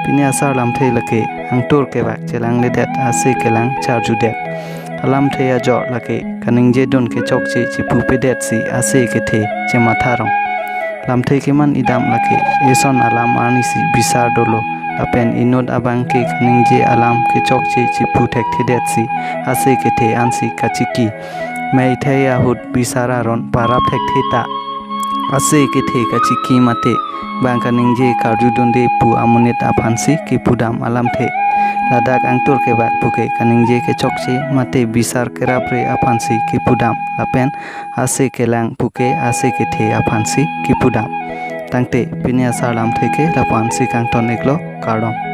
pini asar lam thei lake ang tur ke bak chelang le det ase kelang charju det alam thei a jor lake kaning je don ke chok chi chipu pe det si ase ke the che matharong lam thei ke man idam lake eson alam ani si bisar dolo apen inod abang ke kaning je alam ke chok chi chipu thek the det si ase ke the ansi kachiki mai thei a hut bisara ron parap thek theta ase ke the kachiki mate bang kaning je karju donde pu amunet apansi ke pudam alam the ladak angtur ke bak puke kaning je ke chokche mate bisar kerapre apansi ke pudam lapen ase ke lang puke ase ke the apansi ke pudam tangte pinia salam theke lapansi kangton eklo kardom